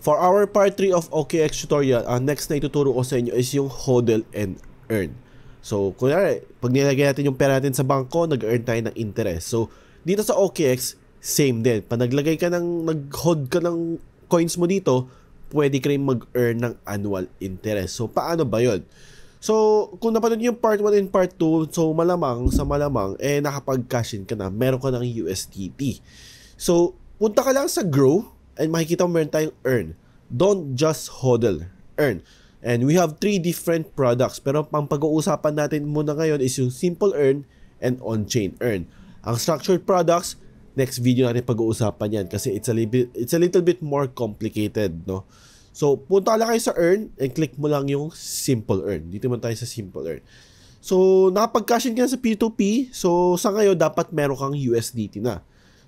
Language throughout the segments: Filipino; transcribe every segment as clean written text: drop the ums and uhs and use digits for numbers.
For our part 3 of OKX tutorial, ang next na ituturo ko sa inyo is yung hodl and earn. So, kunyari, pag nilagay natin yung pera natin sa bangko, nag-earn tayo ng interest. So, dito sa OKX, same din. Pag naglagay ka nag-hold ka ng coins mo dito, pwede ka rin mag-earn ng annual interest. So, paano ba yun? So, kung napanood yung part 1 and part 2, so malamang, nakapag-cash in ka na, meron ka ng USDT. So, punta ka lang sa grow, and makikita mo meron tayong earn. Don't just hodl, earn. And we have 3 different products. Pero pang pag-uusapan natin muna ngayon is yung simple earn and on-chain earn. Ang structured products, next video natin pag-uusapan yan kasi it's a little bit more complicated, no? So, punta ka lang kayo sa earn and click mo lang yung simple earn. Dito naman tayo sa simple earn. So, nakapag-cash in ka sa P2P. So, sa ngayon, dapat meron kang USDT na.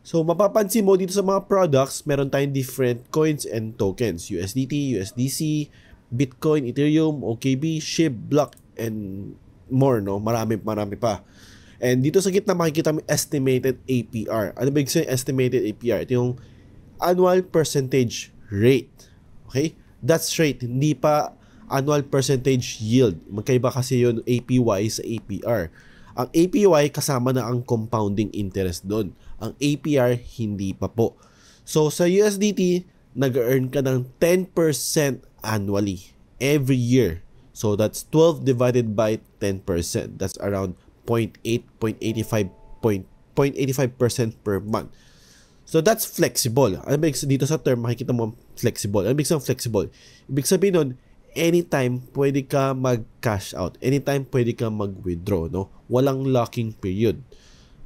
So, mapapansin mo dito sa mga products, meron tayong different coins and tokens. USDT, USDC, Bitcoin, Ethereum, OKB, SHIB, Block, and more, no? Marami pa. And dito sa gitna, makikita mo estimated APR. Ano ba yung estimated APR? Ito yung annual percentage rate. Okay? That's rate, hindi pa annual percentage yield. Magkaiba kasi yun APY sa APR. Ang APY kasama na ang compounding interest doon. Ang APR hindi pa po. So sa USDT, nag-earn ka ng 10% annually every year. So that's 12 divided by 10%. That's around 0.85% per month. So that's flexible. Ano ba dito sa term makikita mo flexible? Ano ibig sabihin flexible? Ibig sabihin nun, anytime pwede ka mag-cash out. Anytime pwede ka mag-withdraw, no? Walang locking period.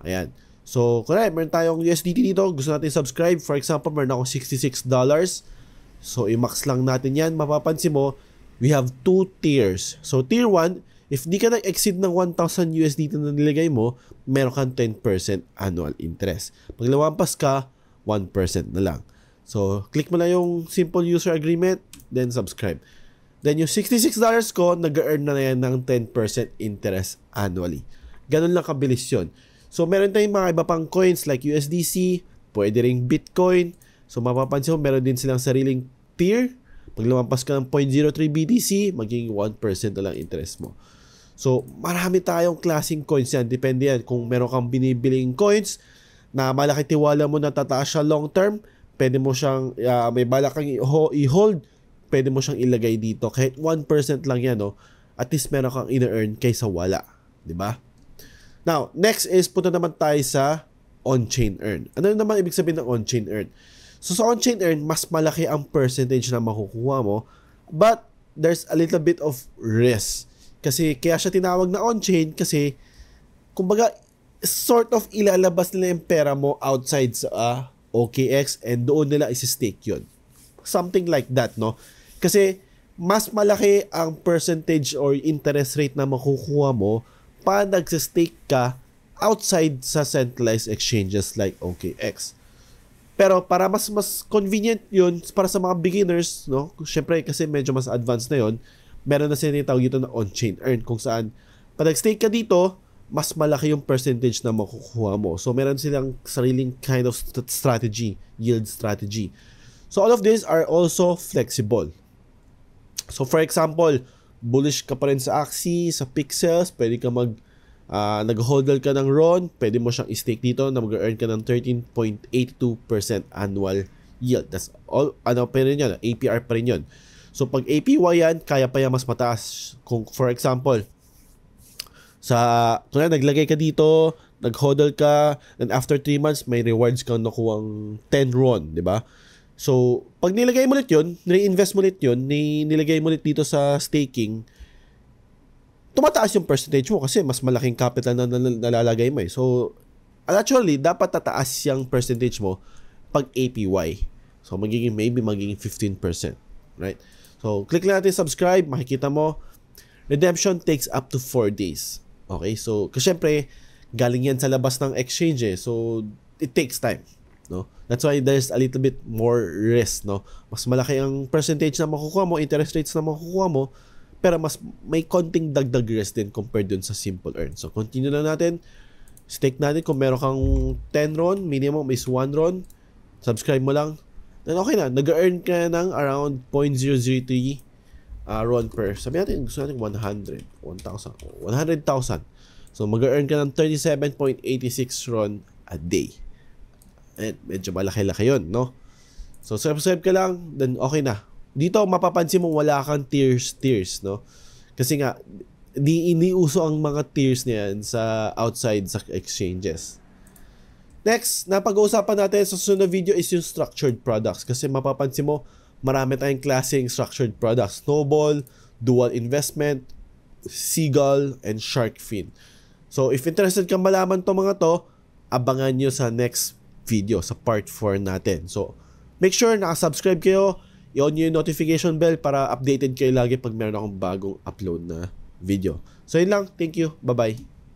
Ayan. So, kunwari, meron tayong USDT dito. Gusto natin subscribe. For example, meron akong $66. So, i-max lang natin yan. Mapapansin mo, we have 2 tiers. So, tier 1, if di ka nag-exceed ng 1,000 USDT na nilagay mo, meron kang 10% annual interest. Pag lumampas ka, 1% na lang. So, click mo lang yung simple user agreement, then subscribe. Then, yung $66 ko, nag-earn na yan ng 10% interest annually. Ganun lang kabilis yun. So, meron tayong mga iba pang coins like USDC, pwede ring Bitcoin. So, mapapansin mo, meron din silang sariling tier. Pag lumampas ka ng 0.03 BTC, magiging 1% na lang interest mo. So, marami tayong klaseng coins yan. Depende yan. Kung meron kang binibiling coins na malaki tiwala mo na tataas siya long term, pwede mo siyang, may balak kang i-hold, pwede mo siyang ilagay dito. Kahit 1% lang yan, no? At least meron kang ina-earn kaysa wala. Diba? Now, next is punta naman tayo sa on-chain earn. Ano naman ibig sabihin ng on-chain earn? So, sa on-chain earn, mas malaki ang percentage na makukuha mo, but there's a little bit of risk. Kasi kaya siya tinawag na on-chain kasi kumbaga sort of ilalabas nila yung pera mo outside sa OKX and doon nila isi-stake yun. Something like that, no? Kasi mas malaki ang percentage or interest rate na makukuha mo pa nag-stake ka outside sa centralized exchanges like OKX. Pero para mas convenient yun para sa mga beginners, no? Syempre kasi medyo mas advanced na yun, meron na sila tawag dito na on-chain earn kung saan pag nag-stake ka dito, mas malaki yung percentage na makukuha mo. So meron silang sariling kind of strategy, yield strategy. So all of these are also flexible. So for example, bullish ka pa rin sa Axie, sa Pixels, pwede ka nag-hodl ka ng RON, pwede mo siyang i-stake dito na mag-earn ka ng 13.82% annual yield. That's all, pa rin yun, APR pa rin yun. So pag APY yan, kaya pa yan mas mataas. Kung for example, kung naglagay ka dito, nag-hodl ka, and after 3 months, may rewards kang nakuwang 10 RON, di ba? So, pag nilagay mo ulit yun, reinvest mo ulit yun, nilagay mo ulit dito sa staking, tumataas yung percentage mo kasi mas malaking capital na nalalagay mo eh. So, actually, dapat tataas yung percentage mo pag APY. So, magiging 15%. Right? So, click lang natin subscribe, makikita mo, redemption takes up to 4 days. Okay? So, kasi syempre, galing yan sa labas ng exchange eh. So, it takes time. No? That's why there's a little bit more risk, no? Mas malaki ang percentage na makukuha mo, interest rates na makukuha mo, pero mas may konting dagdag risk din compared dun sa simple earn. So, continue na natin. Stake natin kung meron kang 10 RON, minimum is 1 RON. Subscribe mo lang. then okay na, nag-earn ka ng around 0.003 RON per, sabi natin, gusto natin 100,000. So, mag-earn ka ng 37.86 RON a day. And medyo malaki-laki yun, no? So, subscribe ka lang, then okay na. Dito, mapapansin mo wala kang tiers, no? Kasi nga, di iniuso ang mga tiers niyan sa outside sa exchanges. Next, napag-uusapan natin sa susunod na video is yung structured products. Kasi mapapansin mo, marami tayong klaseng structured products. Snowball, Dual Investment, Seagull, and Shark Fin. So, if interested kang malaman to mga to, abangan nyo sa next video, sa part 4 natin. So, make sure nakasubscribe kayo, i-on nyo yung notification bell para updated kayo lagi pag meron akong bagong upload na video. So, yun lang. Thank you. Bye-bye.